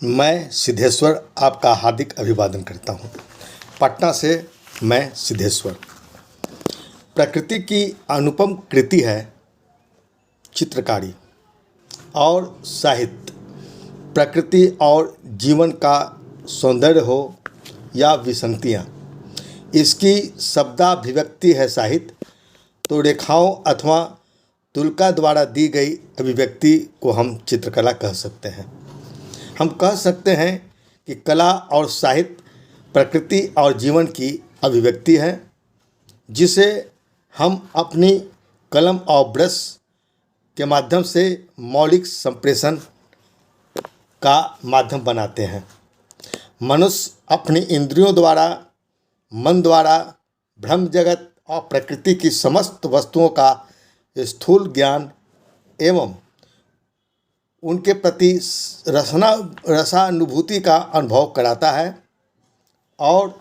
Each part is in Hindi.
मैं सिद्धेश्वर आपका हार्दिक अभिवादन करता हूँ। पटना से मैं सिद्धेश्वर। प्रकृति की अनुपम कृति है चित्रकारी और साहित्य। प्रकृति और जीवन का सौंदर्य हो या विसंगतियाँ, इसकी शब्दाभिव्यक्ति है साहित्य। तो रेखाओं अथवा तुलका द्वारा दी गई अभिव्यक्ति को हम चित्रकला कह सकते हैं। हम कह सकते हैं कि कला और साहित्य प्रकृति और जीवन की अभिव्यक्ति है, जिसे हम अपनी कलम और ब्रश के माध्यम से मौलिक संप्रेषण का माध्यम बनाते हैं। मनुष्य अपनी इंद्रियों द्वारा, मन द्वारा ब्रह्म जगत और प्रकृति की समस्त वस्तुओं का स्थूल ज्ञान एवं उनके प्रति रसानुभूति का अनुभव कराता है और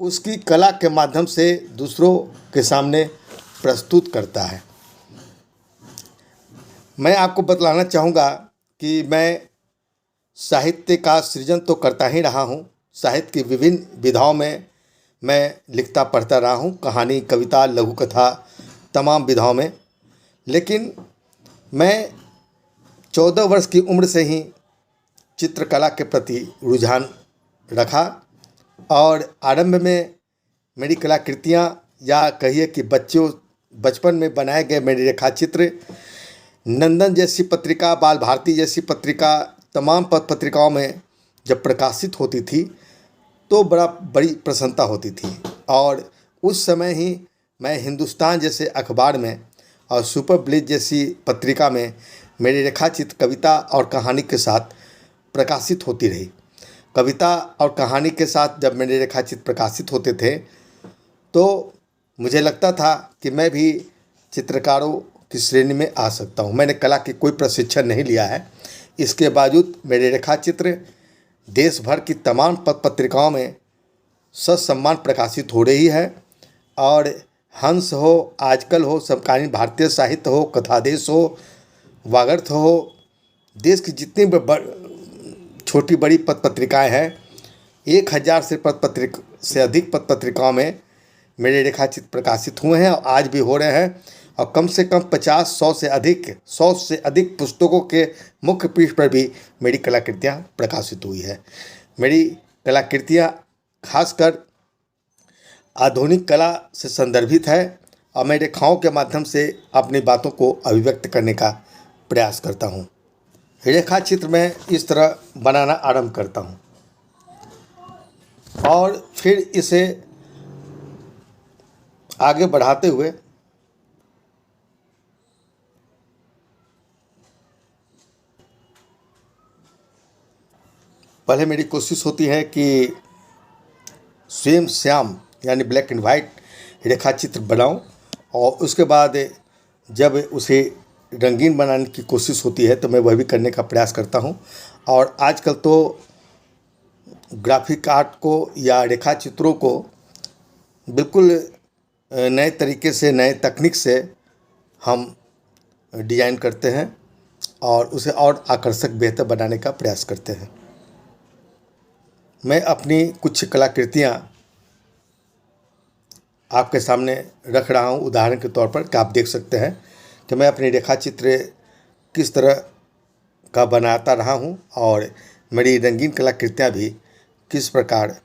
उसकी कला के माध्यम से दूसरों के सामने प्रस्तुत करता है। मैं आपको बतलाना चाहूँगा कि मैं साहित्य का सृजन तो करता ही रहा हूँ। साहित्य की विभिन्न विधाओं में मैं लिखता पढ़ता रहा हूँ, कहानी, कविता, लघु कथा, तमाम विधाओं में। लेकिन मैं 14 वर्ष की उम्र से ही चित्रकला के प्रति रुझान रखा और आरंभ में मेरी कलाकृतियाँ या कहिए कि बचपन में बनाए गए मेरे रेखाचित्र नंदन जैसी पत्रिका, बाल भारती जैसी पत्रिका, तमाम पत्रिकाओं में जब प्रकाशित होती थी तो बड़ी प्रसन्नता होती थी। और उस समय ही मैं हिंदुस्तान जैसे अखबार में और सुपर ब्लिज जैसी पत्रिका में मेरी रेखाचित्र कविता और कहानी के साथ प्रकाशित होती रही। कविता और कहानी के साथ जब मेरे रेखाचित्र प्रकाशित होते थे तो मुझे लगता था कि मैं भी चित्रकारों की श्रेणी में आ सकता हूँ। मैंने कला की कोई प्रशिक्षण नहीं लिया है, इसके बावजूद मेरे रेखाचित्र देश भर की तमाम पत्रिकाओं में ससम्मान प्रकाशित हो रही है। और हंस हो, आजकल हो, समकालीन भारतीय साहित्य हो, कथादेश हो, वागर्थ हो, देश की जितनी छोटी बड़ी पत्रिकाएं हैं, 1000 से अधिक पत्रिकाओं में मेरे रेखाचित्र प्रकाशित हुए हैं और आज भी हो रहे हैं। और कम से कम 100 से अधिक पुस्तकों के मुख्य पृष्ठ पर भी मेरी कलाकृतियाँ प्रकाशित हुई है। मेरी कलाकृतियाँ खासकर आधुनिक कला से संदर्भित है और मैं रेखाओं के माध्यम से अपनी बातों को अभिव्यक्त करने का प्रयास करता हूँ। रेखाचित्र मैं इस तरह बनाना आरंभ करता हूँ और फिर इसे आगे बढ़ाते हुए पहले मेरी कोशिश होती है कि स्वयं श्याम यानी ब्लैक एंड वाइट रेखाचित्र बनाऊं और उसके बाद जब उसे रंगीन बनाने की कोशिश होती है तो मैं वह भी करने का प्रयास करता हूं। और आजकल तो ग्राफिक आर्ट को या रेखाचित्रों को बिल्कुल नए तरीके से, नए तकनीक से हम डिज़ाइन करते हैं और उसे और आकर्षक, बेहतर बनाने का प्रयास करते हैं। मैं अपनी कुछ कलाकृतियाँ आपके सामने रख रहा हूँ उदाहरण के तौर पर, कि आप देख सकते हैं कि मैं अपनी रेखाचित्र किस तरह का बनाता रहा हूँ और मेरी रंगीन कलाकृतियाँ भी किस प्रकार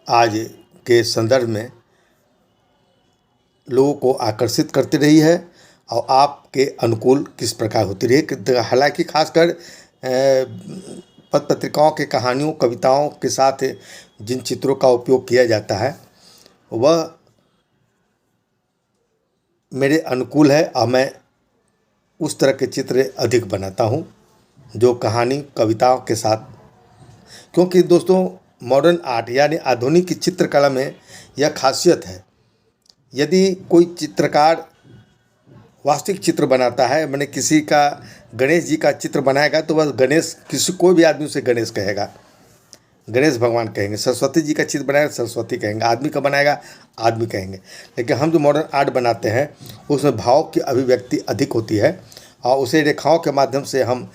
आज के संदर्भ में लोगों को आकर्षित करती रही है और आपके अनुकूल किस प्रकार होती रही है। हालांकि खासकर पत्रिकाओं के कहानियों, कविताओं के साथ जिन चित्रों का उपयोग किया जाता है वह मेरे अनुकूल है और मैं उस तरह के चित्र अधिक बनाता हूं जो कहानी, कविताओं के साथ। क्योंकि दोस्तों, मॉडर्न आर्ट यानी आधुनिक चित्रकला में यह खासियत है, यदि कोई चित्रकार वास्तविक चित्र बनाता है, मैंने किसी का गणेश जी का चित्र बनाएगा तो वह गणेश, कोई भी आदमी उसे गणेश कहेगा, गणेश भगवान कहेंगे। सरस्वती जी का चित्र बनाएगा, सरस्वती कहेंगे। आदमी का बनाएगा, आदमी कहेंगे। लेकिन हम जो मॉडर्न आर्ट बनाते हैं उसमें भाव की अभिव्यक्ति अधिक होती है और उसे रेखाओं के माध्यम से हम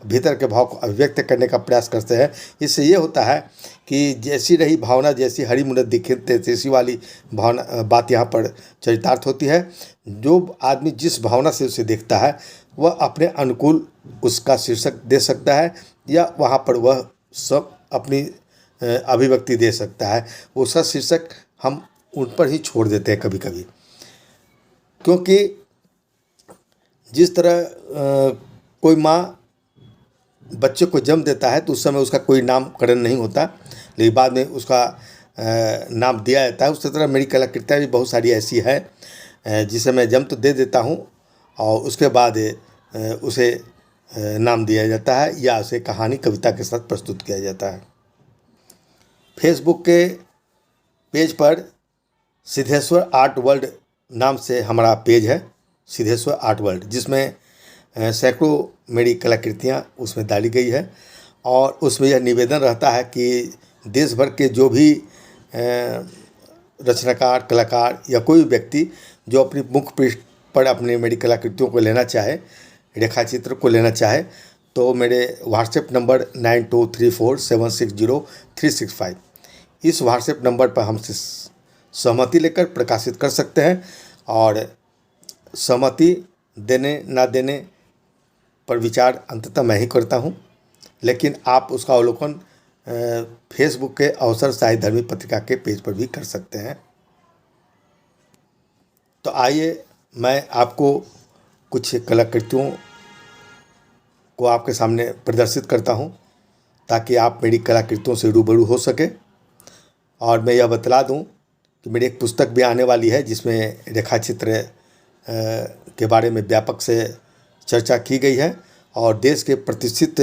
भीतर के भाव को अभिव्यक्त करने का प्रयास करते हैं। इससे ये होता है कि जैसी रही भावना, जैसी हरी मुनत दिखे तैसी वाली भावना बात यहाँ पर चरितार्थ होती है। जो आदमी जिस भावना से उसे देखता है वह अपने अनुकूल उसका शीर्षक दे सकता है, या वहाँ पर वह सब अपनी अभिव्यक्ति दे सकता है। उसका शीर्षक हम उन पर ही छोड़ देते हैं कभी कभी, क्योंकि जिस तरह कोई माँ बच्चे को जन्म देता है तो उस समय उसका कोई नामकरण नहीं होता, लेकिन बाद में उसका नाम दिया जाता है। उसी तरह मेरी कलाकृतियाँ भी बहुत सारी ऐसी है जिसे मैं जन्म तो दे देता हूँ और उसके बाद उसे नाम दिया जाता है या उसे कहानी कविता के साथ प्रस्तुत किया जाता है। फेसबुक के पेज पर सिद्धेश्वर आर्ट वर्ल्ड नाम से हमारा पेज है, सिद्धेश्वर आर्ट वर्ल्ड, जिसमें सैकड़ों मेरी कलाकृतियाँ उसमें डाली गई है। और उसमें यह निवेदन रहता है कि देश भर के जो भी रचनाकार, कलाकार या कोई व्यक्ति जो अपनी मुख्य पृष्ठ पर अपने मेरी कलाकृतियों को लेना चाहे, रेखाचित्र को लेना चाहे, तो मेरे व्हाट्सएप नंबर 9234760365 इस व्हाट्सएप नंबर पर हमसे सहमति लेकर प्रकाशित कर सकते हैं। और सहमति देने ना देने पर विचार अंततः मैं ही करता हूं, लेकिन आप उसका अवलोकन फेसबुक के अवसर साहित्य धर्मी पत्रिका के पेज पर भी कर सकते हैं। तो आइए मैं आपको कुछ कलाकृतियों को आपके सामने प्रदर्शित करता हूं, ताकि आप मेरी कलाकृतियों से रूबरू हो सके। और मैं यह बतला दूं कि मेरी एक पुस्तक भी आने वाली है जिसमें रेखाचित्र के बारे में व्यापक से चर्चा की गई है। और देश के प्रतिष्ठित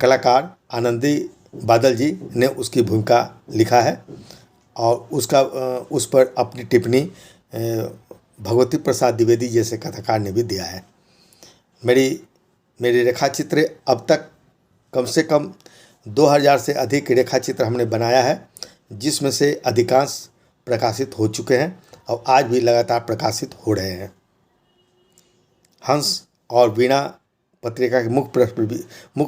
कलाकार आनंदी बादल जी ने उसकी भूमिका लिखा है और उस पर अपनी टिप्पणी भगवती प्रसाद द्विवेदी जैसे कथाकार ने भी दिया है। मेरी रेखाचित्र अब तक कम से कम 2000 से अधिक रेखाचित्र हमने बनाया है, जिसमें से अधिकांश प्रकाशित हो चुके हैं और आज भी लगातार प्रकाशित हो रहे हैं। हंस और वीणा पत्रिका के मुख्य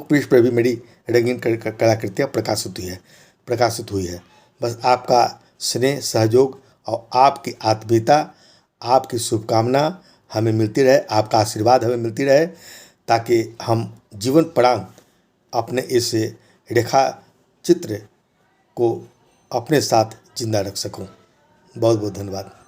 पृष्ठ पर भी मेरी रंगीन कलाकृतियाँ प्रकाशित हुई है। बस आपका स्नेह, सहयोग और आपकी आत्मीयता, आपकी शुभकामना हमें मिलती रहे, आपका आशीर्वाद हमें मिलती रहे, ताकि हम जीवन पर्यंत अपने इस रेखा चित्र को अपने साथ जिंदा रख सकूं। बहुत बहुत धन्यवाद।